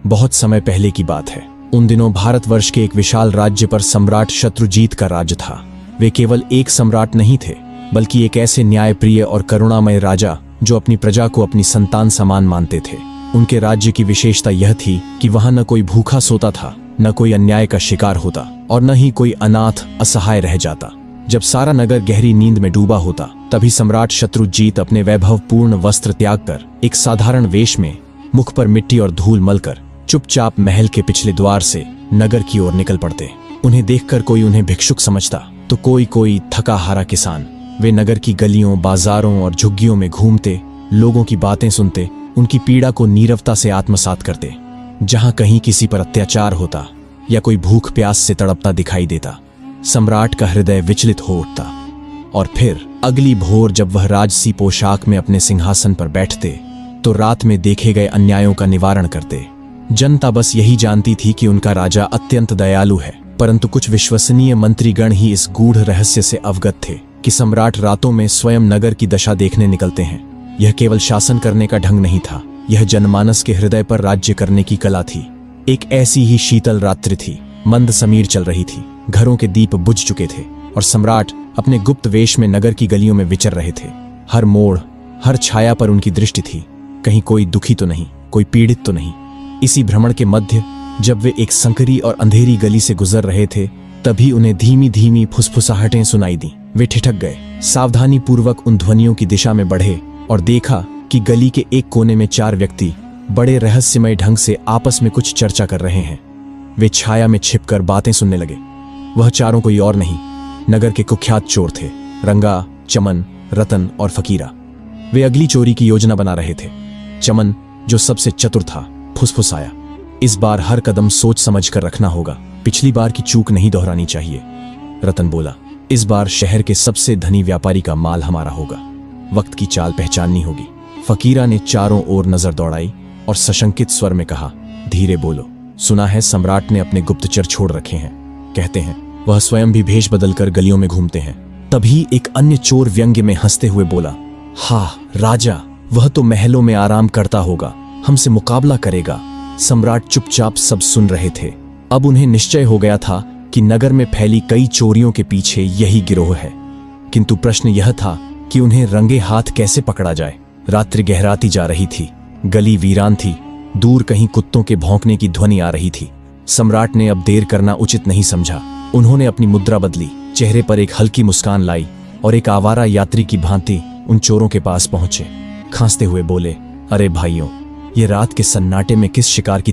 बहुत समय पहले की बात है। उन दिनों भारतवर्ष के एक विशाल राज्य पर सम्राट शत्रुजीत का राज्य था। वे केवल एक सम्राट नहीं थे, बल्कि एक ऐसे न्यायप्रिय और करुणामय राजा जो अपनी प्रजा को अपनी संतान समान मानते थे। उनके राज्य की विशेषता यह थी कि वहां न कोई भूखा सोता था, न कोई अन्याय का शिकार होता और न ही कोई अनाथ असहाय रह जाता। जब सारा नगर गहरी नींद में डूबा होता, तभी सम्राट शत्रुजीत अपने वैभवपूर्ण वस्त्र त्याग कर एक साधारण वेश में, मुख पर मिट्टी और धूल मलकर, चुपचाप महल के पिछले द्वार से नगर की ओर निकल पड़ते। उन्हें देखकर कोई उन्हें भिक्षुक समझता तो कोई थका हारा किसान। वे नगर की गलियों, बाजारों और झुग्गियों में घूमते, लोगों की बातें सुनते, उनकी पीड़ा को नीरवता से आत्मसात करते। जहां कहीं किसी पर अत्याचार होता या कोई भूख प्यास से तड़पता दिखाई देता, सम्राट का हृदय विचलित हो उठता। और फिर अगली भोर जब वह राजसी पोशाक में अपने सिंहासन पर बैठते तो रात में देखे गए अन्यायों का निवारण करते। जनता बस यही जानती थी कि उनका राजा अत्यंत दयालु है, परंतु कुछ विश्वसनीय मंत्रीगण ही इस गूढ़ रहस्य से अवगत थे कि सम्राट रातों में स्वयं नगर की दशा देखने निकलते हैं। यह केवल शासन करने का ढंग नहीं था, यह जनमानस के हृदय पर राज्य करने की कला थी। एक ऐसी ही शीतल रात्रि थी, मंद समीर चल रही थी, घरों के दीप बुझ चुके थे और सम्राट अपने गुप्त वेश में नगर की गलियों में विचर रहे थे। हर मोड़, हर छाया पर उनकी दृष्टि थी, कहीं कोई दुखी तो नहीं, कोई पीड़ित तो नहीं। इसी भ्रमण के मध्य जब वे एक संकरी और अंधेरी गली से गुजर रहे थे, तभी उन्हें धीमी धीमी फुसफुसाहटें सुनाई दी। वे ठिठक गए, सावधानी पूर्वक उन ध्वनियों की दिशा में बढ़े और देखा कि गली के एक कोने में 4 व्यक्ति बड़े रहस्यमय ढंग से आपस में कुछ चर्चा कर रहे हैं। वे छाया में छिपकर बातें सुनने लगे। वह चारों कोई और नहीं, नगर के कुख्यात चोर थे, रंगा, चमन, रतन और फकीरा। वे अगली चोरी की योजना बना रहे थे। चमन, जो सबसे चतुर था, फुसफुसाया, इस बार हर कदम सोच समझ कर रखना होगा, पिछली बार की चूक नहीं दोहरानी चाहिए। रतन बोला, इस बार शहर के सबसे धनी व्यापारी का माल हमारा होगा, वक्त की चाल पहचाननी होगी। फकीरा ने चारों ओर नजर दौड़ाई और सशंकित स्वर में कहा, धीरे बोलो, सुना है सम्राट ने अपने गुप्तचर छोड़ रखे हैं। कहते हैं वह स्वयं भी भेष बदलकर गलियों में घूमते हैं। तभी एक अन्य चोर व्यंग्य में हंसते हुए बोला, हाँ राजा, वह तो महलों में आराम करता होगा, हमसे मुकाबला करेगा। सम्राट चुपचाप सब सुन रहे थे। अब उन्हें निश्चय हो गया था कि नगर में फैली कई चोरियों के पीछे यही गिरोह है, किंतु प्रश्न यह था कि उन्हें रंगे हाथ कैसे पकड़ा जाए। रात्रि गहराती जा रही थी, गली वीरान थी, दूर कहीं कुत्तों के भौंकने की ध्वनि आ रही थी। सम्राट ने अब देर करना उचित नहीं समझा। उन्होंने अपनी मुद्रा बदली, चेहरे पर एक हल्की मुस्कान लाई और एक आवारा यात्री की भांति उन चोरों के पास पहुंचे। खांसते हुए बोले, अरे भाइयों, ये रात के सन्नाटे में किस शिकार की